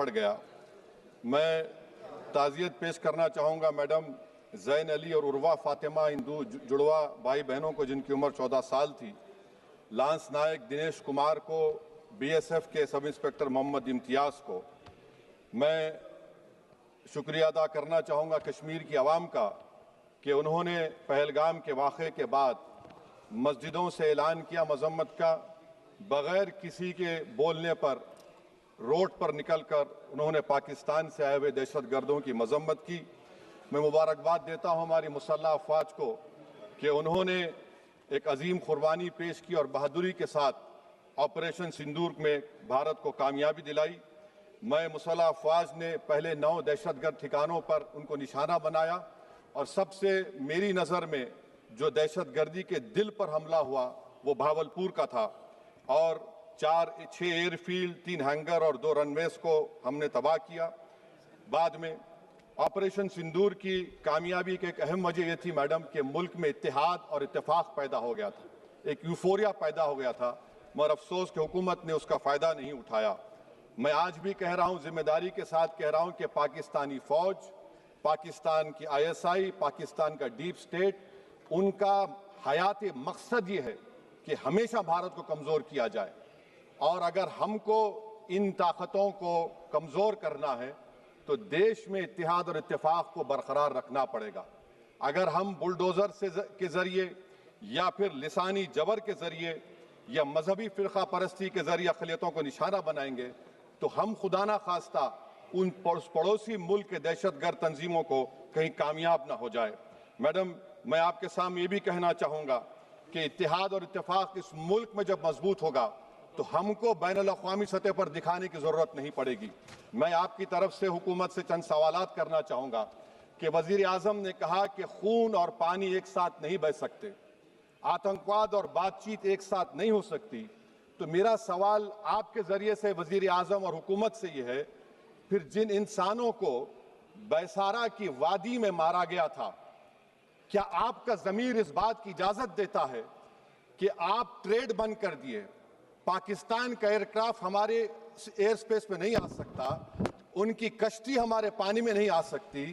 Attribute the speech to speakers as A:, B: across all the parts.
A: फट गया। मैं ताज़ियत पेश करना चाहूँगा मैडम ज़ैन अली और उर्वा फातिमा, इन दो जुड़वा भाई बहनों को जिनकी उम्र 14 साल थी, लांस नायक दिनेश कुमार को, बीएसएफ के सब इंस्पेक्टर मोहम्मद इम्तियाज़ को। मैं शुक्रिया अदा करना चाहूँगा कश्मीर की आवाम का कि उन्होंने पहलगाम के वाक़े के बाद मस्जिदों से ऐलान किया मज़म्मत का, बग़ैर किसी के बोलने पर रोड पर निकलकर उन्होंने पाकिस्तान से आए हुए दहशतगर्दों की मज़म्मत की। मैं मुबारकबाद देता हूँ हमारी मुसल्लह अफ़वाज को कि उन्होंने एक अजीम कुर्बानी पेश की और बहादुरी के साथ ऑपरेशन सिंदूर में भारत को कामयाबी दिलाई। मैं मुसल्लह अफ़वाज ने पहले 9 दहशतगर्द ठिकानों पर उनको निशाना बनाया और सबसे मेरी नज़र में जो दहशतगर्दी के दिल पर हमला हुआ वो भावलपुर का था और 6 एयरफील्ड, 3 हैंगर और 2 रनवेज को हमने तबाह किया। बाद में ऑपरेशन सिंदूर की कामयाबी की एक अहम वजह यह थी मैडम कि मुल्क में इत्तेहाद और इत्तेफाक पैदा हो गया था, एक यूफोरिया पैदा हो गया था, मगर अफसोस कि हुकूमत ने उसका फ़ायदा नहीं उठाया। मैं आज भी कह रहा हूँ, जिम्मेदारी के साथ कह रहा हूँ कि पाकिस्तानी फ़ौज, पाकिस्तान की ISI, पाकिस्तान का डीप स्टेट, उनका हयाती मकसद ये है कि हमेशा भारत को कमज़ोर किया जाए और अगर हमको इन ताकतों को कमज़ोर करना है तो देश में इत्तेहाद और इत्तेफाक को बरकरार रखना पड़ेगा। अगर हम बुलडोज़र के ज़रिए या फिर लिसानी जबर के ज़रिए या मजहबी फ़िरक़ा परस्ती के ज़रिए अक़लियतों को निशाना बनाएंगे तो हम खुदा ना खास्ता उन पड़ोसी मुल्क के दहशतगर्द तंजीमों को कहीं कामयाब ना हो जाए। मैडम, मैं आपके सामने ये भी कहना चाहूँगा कि इत्तेहाद और इत्तेफाक इस मुल्क में जब मजबूत होगा तो हमको बैनुल-अक़वामी सतह पर दिखाने की ज़रूरत नहीं पड़ेगी। मैं आपकी तरफ से हुकूमत से चंद सवालात करना चाहूँगा कि वज़ीर आज़म ने कहा कि खून और पानी एक साथ नहीं बह सकते, आतंकवाद और बातचीत एक साथ नहीं हो सकती। तो मेरा सवाल आपके ज़रिए से वज़ीर आज़म और हुकूमत से ये है, फिर जिन इंसानों को बैसारा की वादी में मारा गया था, क्या आपका ज़मीर इस बात की इजाज़त देता है कि आप ट्रेड बंद कर दिए, पाकिस्तान का एयरक्राफ्ट हमारे एयर स्पेस में नहीं आ सकता, उनकी कश्ती हमारे पानी में नहीं आ सकती,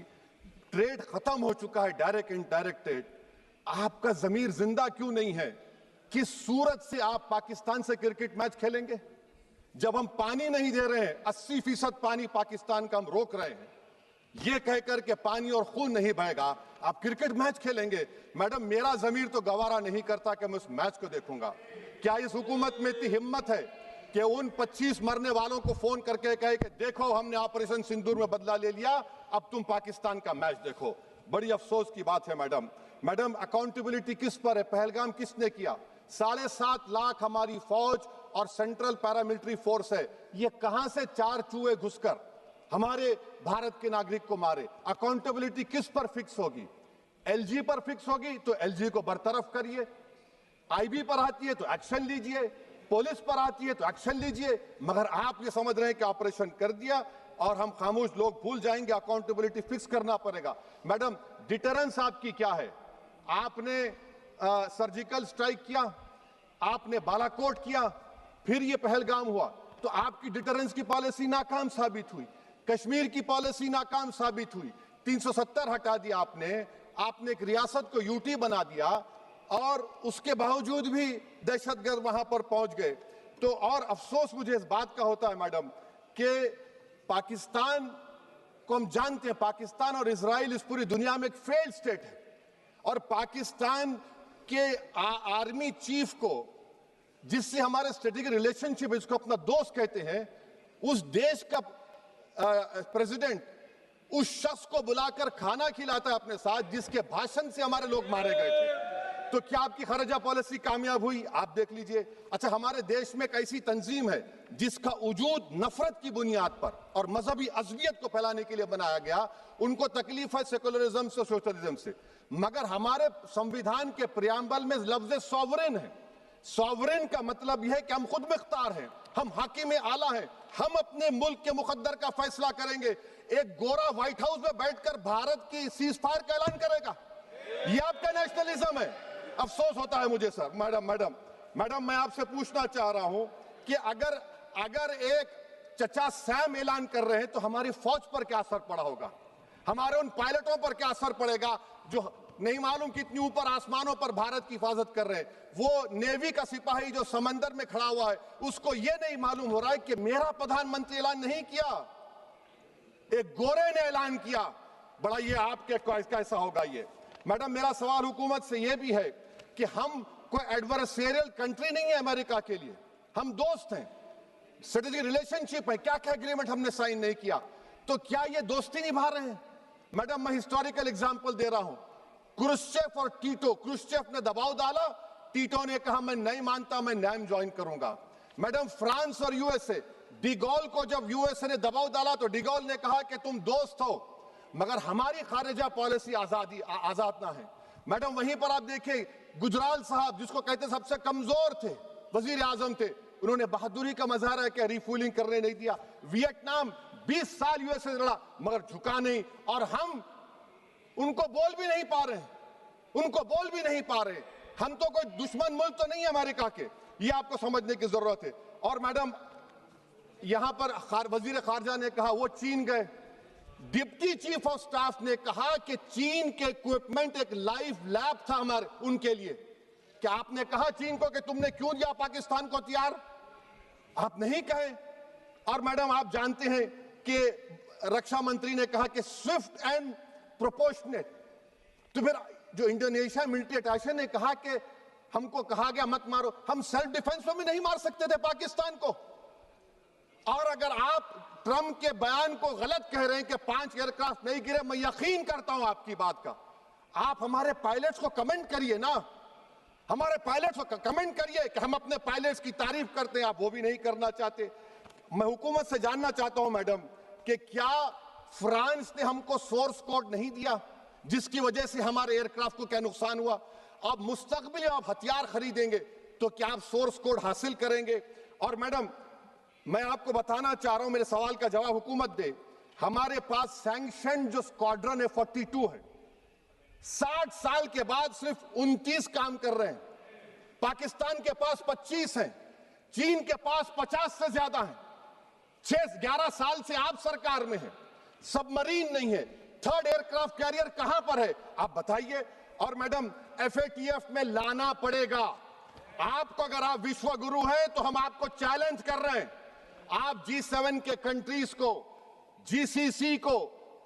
A: ट्रेड खत्म हो चुका है डायरेक्ट इनडायरेक्टेड, आपका ज़मीर जिंदा क्यों नहीं है? किस सूरत से आप पाकिस्तान से क्रिकेट मैच खेलेंगे जब हम पानी नहीं दे रहे हैं? 80% पानी पाकिस्तान का हम रोक रहे हैं, ये कहकर के पानी और खून नहीं बहेगा, आप क्रिकेट मैच खेलेंगे? मैडम, मेरा ज़मीर तो गवारा नहीं करता कि मैं उस मैच को देखूंगा। क्या इस हुकूमत में इतनी हिम्मत है कि उन 25 मरने वालों को फोन करके कहे कि देखो हमने ऑपरेशन सिंदूर में बदला ले लिया, अब तुम पाकिस्तान का मैच देखो? बड़ी अफसोस की बात है मैडम, अकाउंटेबिलिटी किस पर है? पहलगाम किसने किया? 7.5 लाख हमारी फौज और सेंट्रल पैरामिलिट्री फोर्स है, ये कहां से 4 चूहे घुसकर हमारे भारत के नागरिक को मारे? अकाउंटेबिलिटी किस पर फिक्स होगी? LG पर फिक्स होगी तो LG को बरतरफ करिए, IB पर आती है तो एक्शन लीजिए, पुलिस पर आती है तो एक्शन लीजिए, मगर आप ये समझ रहे हैं कि ऑपरेशन कर दिया और हम खामोश लोग भूल जाएंगे। अकाउंटेबिलिटी फिक्स करना पड़ेगा। मैडम, डिटरेंस आपकी क्या है? आपने सर्जिकल स्ट्राइक किया, आपने बालाकोट किया, फिर ये पहलगाम हुआ, तो आपकी डिटरेंस की पॉलिसी नाकाम साबित हुई, कश्मीर की पॉलिसी नाकाम साबित हुई, 370 हटा दिया आपने एक रियासत को UT बना दिया और उसके बावजूद भी दहशतगर्द वहां पर पहुंच गए। तो और अफसोस मुझे इस बात का होता है मैडम कि पाकिस्तान को हम जानते हैं, पाकिस्तान और इजराइल इस पूरी दुनिया में एक फेल्ड स्टेट है और पाकिस्तान के आर्मी चीफ को, जिससे हमारे स्ट्रेटेजिक रिलेशनशिप है, जिसको अपना दोस्त कहते हैं, उस देश का प्रेसिडेंट उस शख्स को बुलाकर खाना खिलाता है अपने साथ जिसके भाषण से हमारे लोग मारे गए थे। तो क्या आपकी खर्जा पॉलिसी कामयाब हुई? आप देख लीजिए। अच्छा, हमारे देश में एक ऐसी तंजीम है जिसका वजूद नफरत की बुनियाद पर और मजहबी अज़बियत को फैलाने के लिए बनाया गया, उनको तकलीफ है सेकुलरिज्म से, सोशलिज्म से, मगर हमारे संविधान के प्रियम्बल में लफ्ज़ सॉवरेन है। सॉवरेन का मतलब यह है कि हम खुद मुख्तार हैं, हम हाकिम आला हैं, हम अपने मुल्क के मुकद्दर का फैसला करेंगे। एक गोरा व्हाइट हाउस में बैठकर भारत की सीज फायर का ऐलान करेगा? यह आपका नेशनलिज्म है? अफसोस होता है मुझे सर। मैडम, मैं आपसे पूछना चाह रहा हूं कि अगर एक चचा सैम ऐलान कर रहे हैं तो हमारी फौज पर क्या असर पड़ा होगा, हमारे उन पायलटों पर क्या असर पड़ेगा जो नहीं मालूम कितनी ऊपर आसमानों पर भारत की हिफाजत कर रहे हैं। वो नेवी का सिपाही जो समंदर में खड़ा हुआ है, उसको ये नहीं मालूम हो रहा है कि मेरा प्रधानमंत्री ऐलान नहीं किया, एक गोरे ने ऐलान किया। बड़ा ये आपके कैसा होगा ये। मैडम, मेरा सवाल हुकूमत से ये भी है कि हम कोई एडवर्सेरियल कंट्री नहीं है अमेरिका के लिए, हम दोस्त हैं, स्ट्रेटेजिक रिलेशनशिप है, क्या क्या एग्रीमेंट हमने साइन नहीं किया, तो क्या ये दोस्ती निभा रहे हैं? मैडम, मैं हिस्टोरिकल एग्जांपल दे रहा हूं, क्रुश्चेव और टीटो। क्रुश्चेव ने दबाव डाला, टीटो ने कहा मैं नहीं मानता, मैं नाम ज्वाइन करूंगा। मैडम, फ्रांस और यूएसए, डिगोल को जब यूएसए ने दबाव डाला तो डिगोल ने कहा कि तुम दोस्त हो मगर हमारी खारिजा पॉलिसी आजाद ना है। मैडम, वहीं पर आप देखिए गुजराल साहब, जिसको कहते सबसे कमजोर थे, वजीर आजम थे, उन्होंने बहादुरी का मजारा किया, रिफूलिंग करने नहीं दिया। वियतनाम 20 साल यूएसए से लड़ा मगर झुका नहीं, और हम उनको बोल भी नहीं पा रहे, उनको बोल भी नहीं पा रहे। हम तो कोई दुश्मन मुल्क तो नहीं है अमेरिका के, ये आपको समझने की जरूरत है। और मैडम, यहां पर वजीर खारजा ने कहा वो चीन गए, डिप्टी चीफ ऑफ स्टाफ ने कहा कि चीन के इक्विपमेंट एक लाइव लैब था हमारे उनके लिए। क्या आपने कहा चीन को कि तुमने क्यों दिया पाकिस्तान को हथियार? आप नहीं कहे। और मैडम, आप जानते हैं कि रक्षा मंत्री ने कहा कि स्विफ्ट एंड प्रोपोर्शनेट, तो फिर जो इंडोनेशिया मिलिट्री अटैचे ने कहा कि हमको कहा गया मत मारो, हम सेल्फ डिफेंस में भी नहीं मार सकते थे पाकिस्तान को। और अगर आप ट्रंप के बयान को गलत कह रहे हैं कि 5 एयरक्राफ्ट नहीं गिरे, मैं यकीन करता हूं आपकी बात का, आप हमारे पायलट्स को कमेंट करिए ना, हमारे पायलट्स को कमेंट करिए कि हम अपने पायलट्स की तारीफ करते हैं, आप वो भी नहीं करना चाहते। मैं हुकूमत से जानना चाहता हूं मैडम कि क्या फ्रांस ने हमको सोर्स कोड नहीं दिया जिसकी वजह से हमारे एयरक्राफ्ट को क्या नुकसान हुआ? अब मुस्तकबिल में आप हथियार खरीदेंगे तो क्या आप सोर्स कोड हासिल करेंगे? और मैडम, मैं आपको बताना चाह रहा हूं, मेरे सवाल का जवाब हुकूमत दे, हमारे पास सैंक्शन जो स्क्वाड्रन है 42 है, 60 साल के बाद सिर्फ 29 काम कर रहे हैं। पाकिस्तान के पास 25 हैं, चीन के पास 50 से ज्यादा हैं। 11 साल से आप सरकार में हैं, सबमरीन नहीं है, थर्ड एयरक्राफ्ट कैरियर कहां पर है आप बताइए। और मैडम, FATF में लाना पड़ेगा आपको। अगर आप विश्व गुरु हैं तो हम आपको चैलेंज कर रहे हैं, आप G7 के कंट्रीज को, GCC को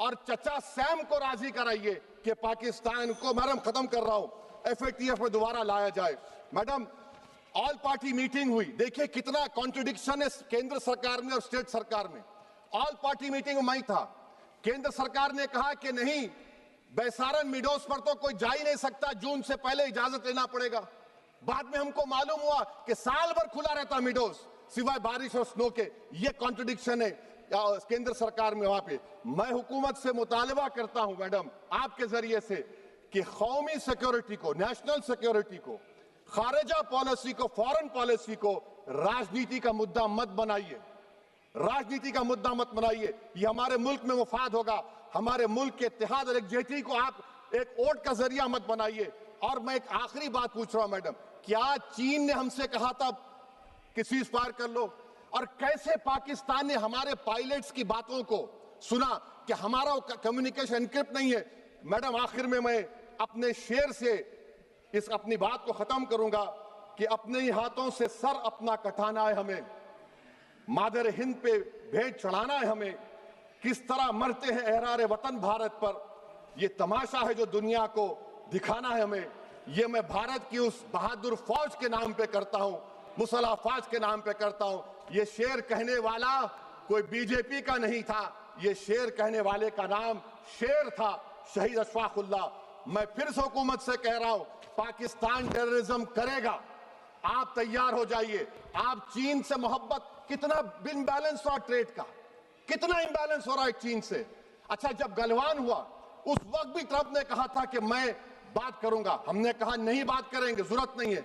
A: और चचा सैम को राजी कराइए कि पाकिस्तान को, मैडम खत्म कर रहा हूं, FATF में दोबारा लाया जाए। मैडम, ऑल पार्टी मीटिंग हुई, देखिए कितना कॉन्ट्रडिक्शन है केंद्र सरकार में और स्टेट सरकार में। ऑल पार्टी मीटिंग में मैं था, केंद्र सरकार ने कहा कि नहीं, बैसारन मिडोस पर तो कोई जा ही नहीं सकता, जून से पहले इजाजत लेना पड़ेगा। बाद में हमको मालूम हुआ कि साल भर खुला रहता मिडोस सिवाय बारिश और स्नो के। ये कॉन्ट्रडिक्शन है केंद्र सरकार में। वहां पे मैं हुकूमत से मुतालबा करता हूं मैडम आपके जरिए से कि कौमी सिक्योरिटी को, नेशनल सिक्योरिटी को, खारिजा पॉलिसी को, फॉरेन पॉलिसी को राजनीति का मुद्दा मत बनाइए, राजनीति का मुद्दा मत बनाइए। ये हमारे मुल्क में मुफाद होगा, हमारे मुल्क के इत्तेहाद और एकजुटती को आप एक वोट का जरिया मत बनाइए। और मैं एक आखिरी बात पूछ रहा हूं मैडम, क्या चीन ने हमसे कहा था कि सीज फायर कर लो? और कैसे पाकिस्तान ने हमारे पायलट्स की बातों को सुना कि हमारा कम्युनिकेशन एनक्रिप्ट नहीं है? मैडम, आखिर में मैं अपने शेर से इस अपनी बात को खत्म करूंगा कि अपने ही हाथों से सर अपना कटाना है हमें, मादर हिंद पे भेंट चढ़ाना है हमें, किस तरह मरते हैं एहरारे वतन भारत पर, ये तमाशा है जो दुनिया को दिखाना है हमें। ये मैं भारत की उस बहादुर फौज के नाम पे करता हूं, मुसल्ह फौज के नाम पे करता हूं। ये शेर कहने वाला कोई बीजेपी का नहीं था, ये शेर कहने वाले का नाम शेर था, शहीद अशफाकुल्लाह। मैं फिर से हुकूमत से कह रहा हूं, पाकिस्तान टेररिज्म करेगा, आप तैयार हो जाइए। आप चीन से मोहब्बत, कितना इम्बैलेंस हुआ ट्रेड का, कितना इम्बैलेंस हो रहा है चीन से। अच्छा, जब गलवान हुआ उस वक्त भी ट्रंप ने कहा था कि मैं बात करूंगा, हमने कहा नहीं बात करेंगे, जरूरत नहीं है।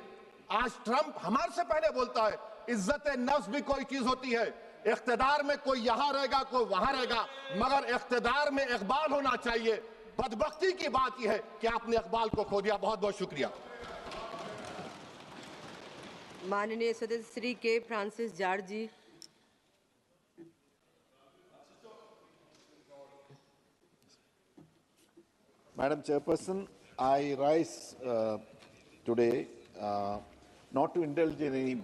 A: आज ट्रंप हमारे से पहले बोलता है। इज्जत नफ्स भी कोई चीज होती है, इख्तिदार में कोई यहां रहेगा कोई वहां रहेगा, मगर इख्तिदार में इकबाल होना चाहिए। बदबख्ती की बात यह है कि आपने इकबाल को खो दिया। बहुत बहुत शुक्रिया।
B: माननीय सदस्य Shri K Francis George ji. Madam Chairperson, I rise today not to indulge in any blame.